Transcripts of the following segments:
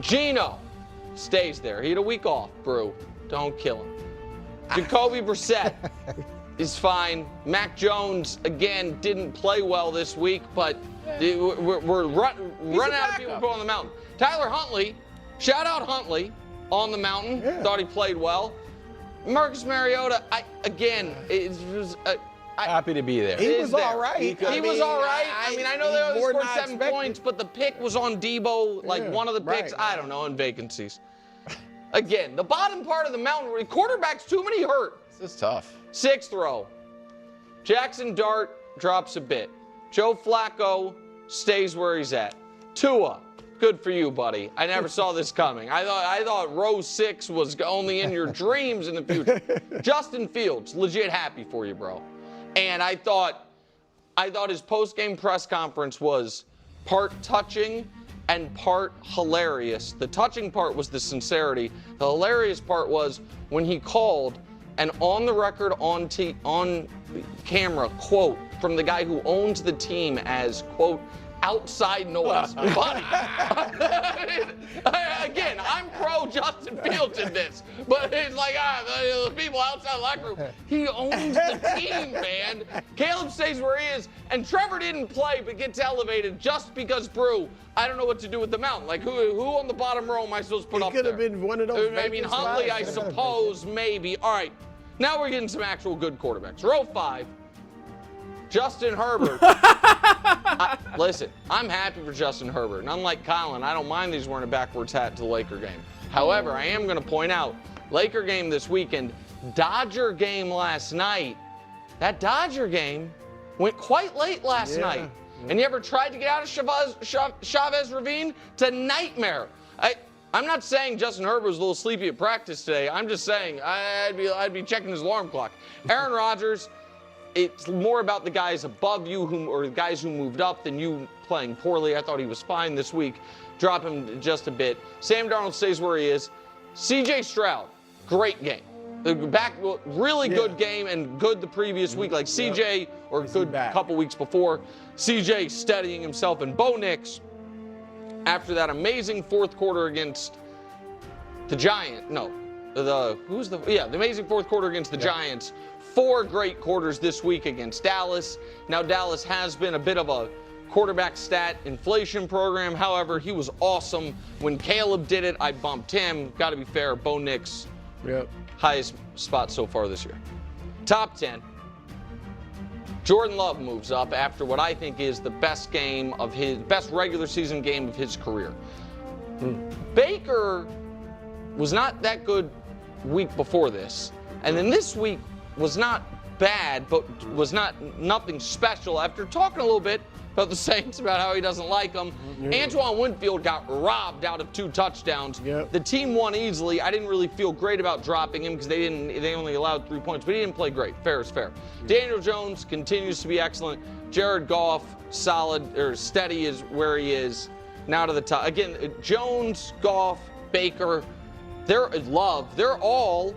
Geno stays there. He had a week off, Brew. Don't kill him. Jacoby Brissett is fine. Mac Jones, again, didn't play well this week, but we're running out of people to put on the mountain. Tyler Huntley, shout out Huntley on the mountain. Yeah. Thought he played well. Marcus Mariota, happy to be there. He was all right. He was all right. I know they only scored 7 points, but the pick was on Debo, one of the picks, I don't know, in vacancies. Again, the bottom part of the mountain, quarterbacks, too many hurt. This is tough. 6th row. Jackson Dart drops a bit. Joe Flacco stays where he's at. Tua, good for you, buddy. I never saw this coming. I thought row 6 was only in your dreams in the future. Justin Fields, legit happy for you, bro. And I thought his post-game press conference was part touching and part hilarious. The touching part was the sincerity. The hilarious part was when he called and on the record, on camera, quote, from the guy who owns the team as, quote, outside noise. Buddy. Again, I'm pro Justin Fields in this, but it's like the people outside the locker room. He owns the team, man. Caleb stays where he is, and Trevor didn't play but gets elevated just because Brew. I don't know what to do with the mountain. Like, who on the bottom row am I supposed to put up there? He could have been one of those. Huntley, I suppose, maybe. All right, now we're getting some actual good quarterbacks. Row 5. Justin Herbert. Listen, I'm happy for Justin Herbert. And unlike Colin, I don't mind that he's wearing a backwards hat to the Laker game. However, I am going to point out, Laker game this weekend, Dodger game last night. That Dodger game went quite late last night. And you ever tried to get out of Chavez Ravine? It's a nightmare. I'm not saying Justin Herbert was a little sleepy at practice today. I'm just saying I'd be checking his alarm clock. Aaron Rodgers, it's more about the guys above you or the guys who moved up than you playing poorly. I thought he was fine this week. Drop him just a bit. Sam Darnold stays where he is. C.J. Stroud, great game. Really good game and good the previous week. Like C.J. or good couple weeks before. C.J. steadying himself. And Bo Nix, after that amazing fourth quarter against the Giants. The amazing fourth quarter against the Giants. 4 great quarters this week against Dallas. Now, Dallas has been a bit of a quarterback stat inflation program. However, he was awesome. When Caleb did it, I bumped him. Got to be fair, Bo Nix, highest spot so far this year. Top 10. Jordan Love moves up after what I think is the best regular season game of his career. Baker was not that good week before this. And then this week was not bad, but was nothing special. After talking a little bit about the Saints, about how he doesn't like them, Antoine Winfield got robbed out of 2 touchdowns. The team won easily. I didn't really feel great about dropping him because they only allowed 3 points, but he didn't play great. Fair is fair. Daniel Jones continues to be excellent. Jared Goff, steady is where he is. Now to the top. Again, Jones, Goff, Baker, they're all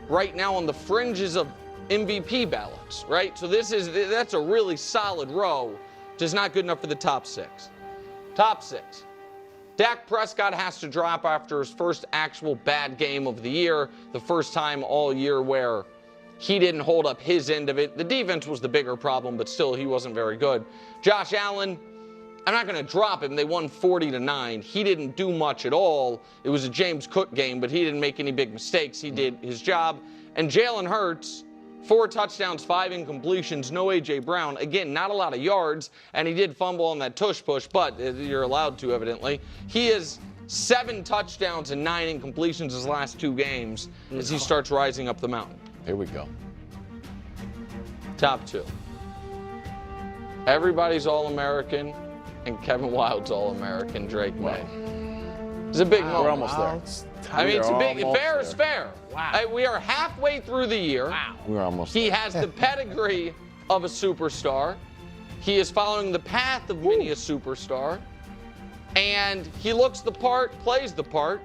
right now on the fringes of MVP ballots, right? So that's a really solid row, just not good enough for the top 6. Top 6. Dak Prescott has to drop after his first actual bad game of the year, the first time all year where he didn't hold up his end of it. The defense was the bigger problem, but still he wasn't very good. Josh Allen, I'm not going to drop him. They won 40-9. He didn't do much at all. It was a James Cook game, but he didn't make any big mistakes. He did his job. And Jalen Hurts, 4 touchdowns, 5 incompletions, no A.J. Brown. Again, not a lot of yards, and he did fumble on that tush push, but you're allowed to, evidently. He has 7 touchdowns and 9 incompletions his last 2 games as he starts rising up the mountain. Here we go. Top 2. Everybody's All-American, and Kevin Wilde's All-American, Drake May. It's a big moment. We're almost there. It's a big, fair is fair. Wow. We are halfway through the year. Wow. We're almost there. He has the pedigree of a superstar. He is following the path of many a superstar. And he looks the part, plays the part.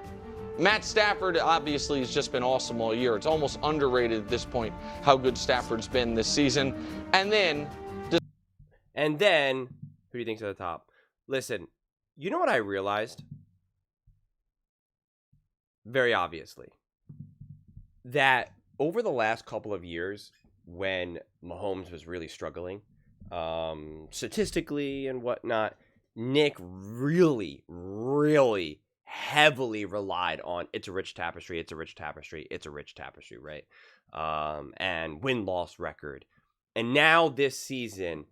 Matt Stafford obviously has just been awesome all year. It's almost underrated at this point how good Stafford's been this season. And then, who do you think's at the top? Listen, you know what I realized? very obviously, that over the last couple of years, when Mahomes was really struggling, statistically and whatnot, Nick really, really heavily relied on it's a rich tapestry, it's a rich tapestry, it's a rich tapestry, right? And win-loss record. And now this season,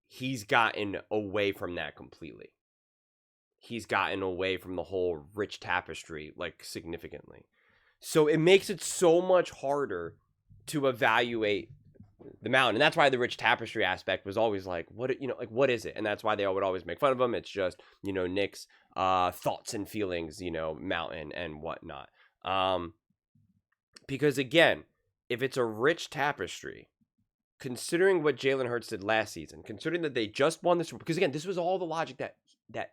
he's gotten away from that completely. He's gotten away from the whole rich tapestry, like, significantly. So it makes it so much harder to evaluate the mountain. And that's why the rich tapestry aspect was always like, what is it? And that's why they would always make fun of him. It's just, Nick's thoughts and feelings, mountain and whatnot. Because again, if it's a rich tapestry, considering what Jalen Hurts did last season, considering that they just won the Super Bowl, because again, this was all the logic that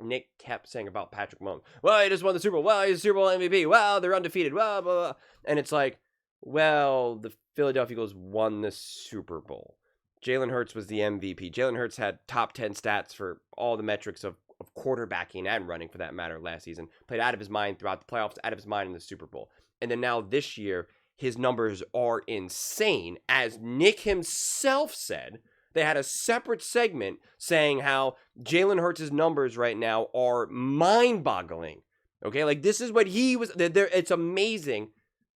Nick kept saying about Patrick Mahomes. Well, he just won the Super Bowl. Well, he's a Super Bowl MVP. Well, they're undefeated. Well, blah, blah. And it's like, well, the Philadelphia Eagles won the Super Bowl. Jalen Hurts was the MVP. Jalen Hurts had top 10 stats for all the metrics of quarterbacking and running, for that matter, last season. Played out of his mind throughout the playoffs, out of his mind in the Super Bowl. And then now this year, his numbers are insane. As Nick himself said, they had a separate segment saying how Jalen Hurts' numbers right now are mind-boggling. Okay, like this is what he was. It's amazing.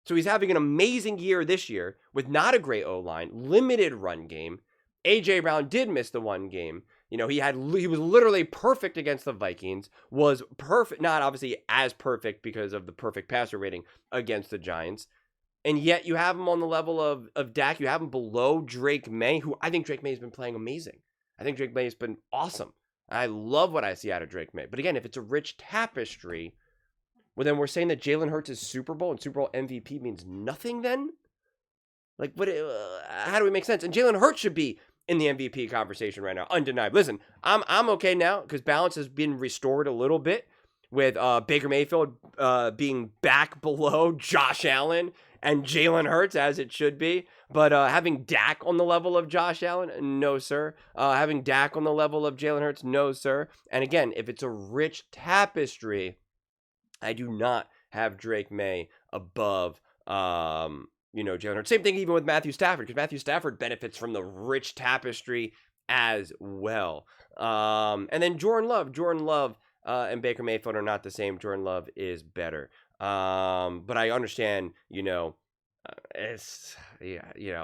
So he's having an amazing year this year with not a great O-line, limited run game. A.J. Brown did miss the one game. He was literally perfect against the Vikings, was perfect, not obviously as perfect because of the perfect passer rating against the Giants. And yet you have him on the level of Dak. You have him below Drake May, who I think Drake May has been playing amazing. I think Drake May has been awesome. I love what I see out of Drake May. But again, if it's a rich tapestry, well, then we're saying that Jalen Hurts' Super Bowl and Super Bowl MVP means nothing then? Like, what? How do we make sense? And Jalen Hurts should be in the MVP conversation right now, undeniable. Listen, I'm okay now because balance has been restored a little bit with Baker Mayfield being back below Josh Allen and Jalen Hurts, as it should be. But having Dak on the level of Josh Allen, no, sir. Having Dak on the level of Jalen Hurts, no, sir. And again, if it's a rich tapestry, I do not have Drake May above, Jalen Hurts. Same thing even with Matthew Stafford, because Matthew Stafford benefits from the rich tapestry as well. And then Jordan Love and Baker Mayfield are not the same. Jordan Love is better. But I understand,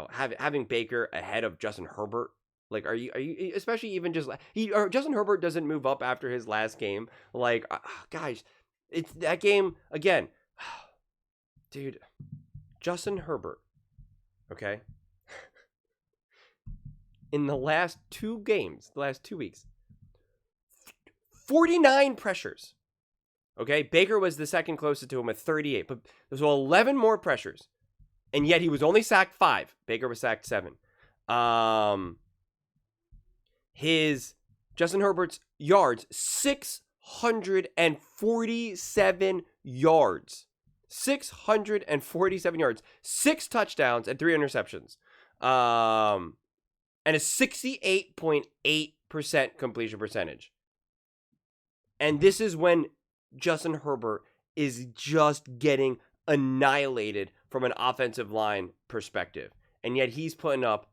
having Baker ahead of Justin Herbert. Like, are you, especially even just Justin Herbert doesn't move up after his last game. Like, guys, it's that game again, dude. Justin Herbert, okay. In the last 2 games, the last 2 weeks, 49 pressures. Okay, Baker was the second closest to him with 38, but there's 11 more pressures, and yet he was only sacked 5. Baker was sacked 7. Justin Herbert's yards, 647 yards. 647 yards, 6 touchdowns, and 3 interceptions. And a 68.8% completion percentage. And this is when Justin Herbert is just getting annihilated from an offensive line perspective. And yet he's putting up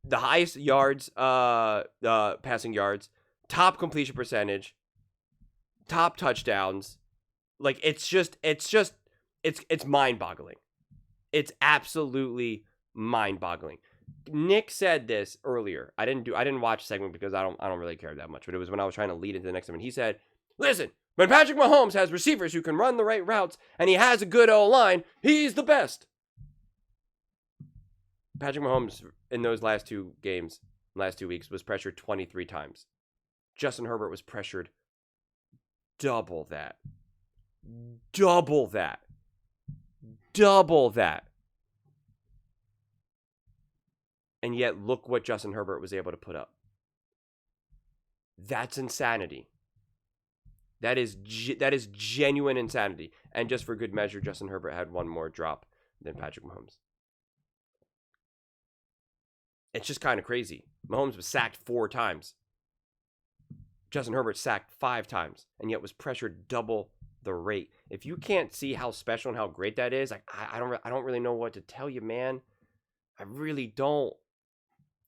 the highest yards, passing yards, top completion percentage, top touchdowns. Like, it's mind-boggling. It's absolutely mind-boggling. Nick said this earlier. I didn't watch the segment because I don't really care that much, but it was when I was trying to lead into the next segment. He said, listen, when Patrick Mahomes has receivers who can run the right routes and he has a good O-line, he's the best. Patrick Mahomes in those last 2 weeks was pressured 23 times. Justin Herbert was pressured double that. Double that. And yet, look what Justin Herbert was able to put up. That's insanity. That is genuine insanity. And just for good measure, Justin Herbert had 1 more drop than Patrick Mahomes. It's just kind of crazy. Mahomes was sacked 4 times. Justin Herbert sacked 5 times, and yet was pressured double the rate. If you can't see how special and how great that is, like I don't really know what to tell you, man. I really don't.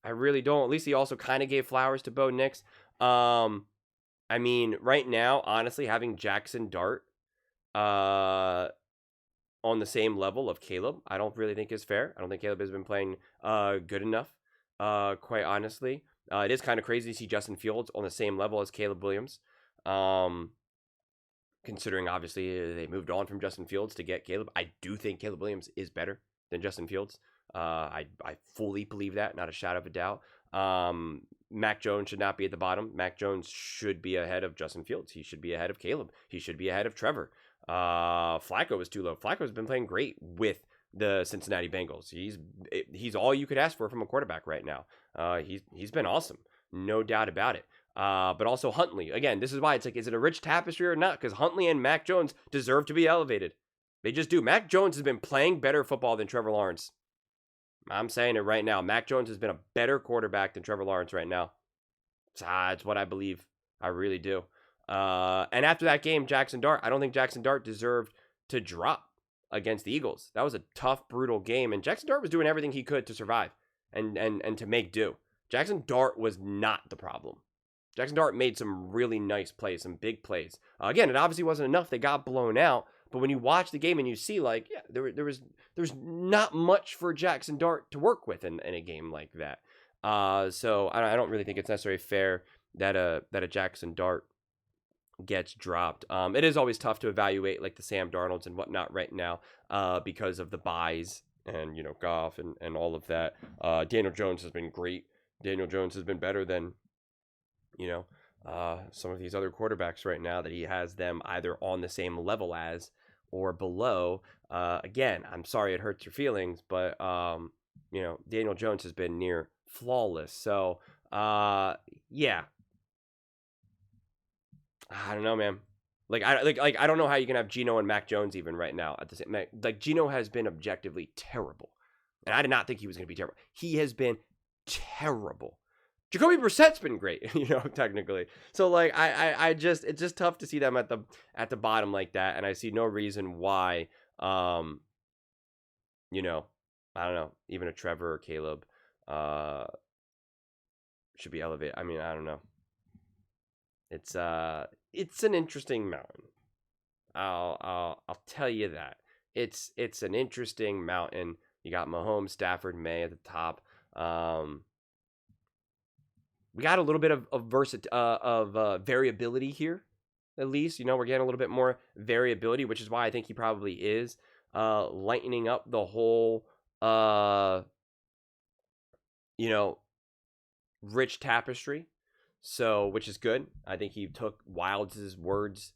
At least he also kind of gave flowers to Bo Nix. I mean, right now, honestly, having Jackson Dart on the same level of Caleb, I don't really think is fair. I don't think Caleb has been playing good enough, quite honestly. It is kind of crazy to see Justin Fields on the same level as Caleb Williams. Considering, obviously, they moved on from Justin Fields to get Caleb. I do think Caleb Williams is better than Justin Fields. I fully believe that, not a shadow of a doubt. Mac Jones should not be at the bottom. Mac Jones should be ahead of Justin Fields. He should be ahead of Caleb. He should be ahead of Trevor. Flacco is too low. Flacco's been playing great with the Cincinnati Bengals. He's all you could ask for from a quarterback right now. He's been awesome, no doubt about it. But also Huntley. Again, this is why it's like, is it a rich tapestry or not? Because Huntley and Mac Jones deserve to be elevated. They just do. Mac Jones has been playing better football than Trevor Lawrence. I'm saying it right now. Mac Jones has been a better quarterback than Trevor Lawrence right now. It's what I believe. I really do. And after that game, Jackson Dart, I don't think Jackson Dart deserved to drop against the Eagles. That was a tough, brutal game, and Jackson Dart was doing everything he could to survive and to make do. Jackson Dart was not the problem. Jackson Dart made some really nice plays, some big plays. Again, it obviously wasn't enough. They got blown out. But when you watch the game and you see, like, yeah, there's not much for Jackson Dart to work with in a game like that. So I don't really think it's necessarily fair that a Jackson Dart gets dropped. It is always tough to evaluate like the Sam Darnolds and whatnot right now because of the buys and, you know, Goff and all of that. Daniel Jones has been great. Daniel Jones has been better than, you know, some of these other quarterbacks right now that he has them either on the same level as or below. Again, I'm sorry it hurts your feelings, but, you know, Daniel Jones has been near flawless. So, yeah. I don't know, man. I don't know how you can have Geno and Mac Jones even right now at the same. Like, Geno has been objectively terrible, and I did not think he was going to be terrible. He has been terrible. Jacoby Brissett's been great, you know, technically. So like, I just, it's just tough to see them at the bottom like that, and I see no reason why, you know, I don't know, even a Trevor or Caleb, should be elevated. I mean, I don't know. It's an interesting mountain. I'll tell you that. It's an interesting mountain. You got Mahomes, Stafford, May at the top. We got a little bit of variability here, at least. You know, we're getting a little bit more variability, which is why I think he probably is lightening up the whole, you know, rich tapestry. So, which is good. I think he took Wilds' words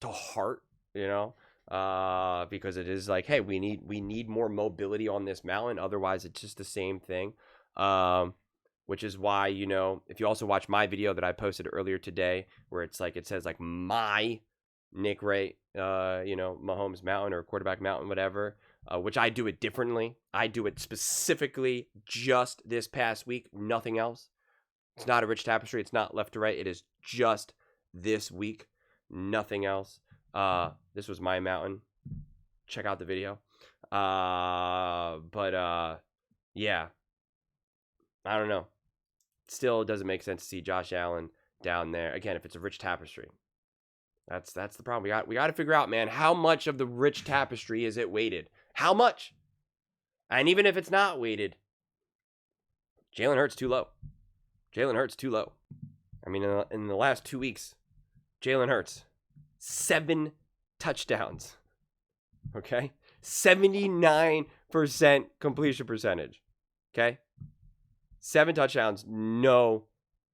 to heart, you know, because it is like, hey, we need more mobility on this mountain. Otherwise, it's just the same thing. Which is why, you know, if you also watch my video that I posted earlier today, where it's like, it says like my Nick Wright, you know, Mahomes Mountain or quarterback mountain, whatever, which I do it differently. I do it specifically just this past week, nothing else. It's not a rich tapestry. It's not left to right. It is just this week, nothing else. This was my mountain. Check out the video. Yeah, I don't know. Still, it doesn't make sense to see Josh Allen down there. Again, if it's a rich tapestry, that's the problem. We got to figure out, man, how much of the rich tapestry is it weighted? How much? And even if it's not weighted, Jalen Hurts too low. Jalen Hurts too low. I mean, in the last 2 weeks, Jalen Hurts, 7 touchdowns. Okay? 79% completion percentage. Okay? 7 touchdowns, no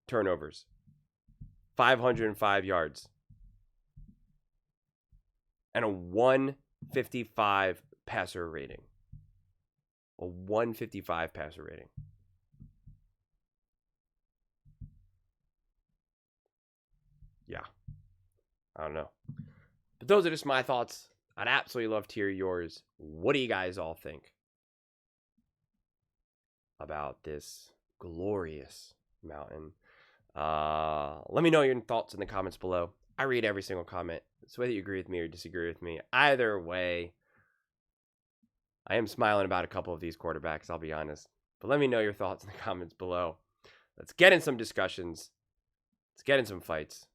turnovers. 505 yards. And a 155 passer rating. A 155 passer rating. Yeah. I don't know. But those are just my thoughts. I'd absolutely love to hear yours. What do you guys all think about this glorious mountain? Let me know your thoughts in the comments below. I read every single comment, So whether you agree with me or disagree with me, either way, I am smiling about a couple of these quarterbacks, I'll be honest. But let me know your thoughts in the comments below. Let's get in some discussions. Let's get in some fights.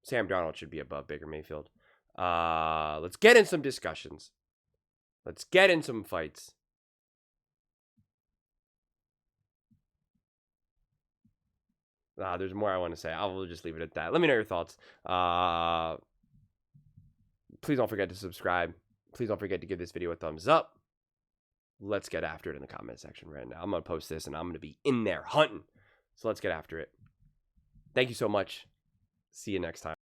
Sam Darnold should be above Baker Mayfield. Let's get in some discussions. Let's get in some fights. There's more I want to say. I'll just leave it at that. Let me know your thoughts. Please don't forget to subscribe. Please don't forget to give this video a thumbs up. Let's get after it in the comment section right now. I'm going to post this and I'm going to be in there hunting. So let's get after it. Thank you so much. See you next time.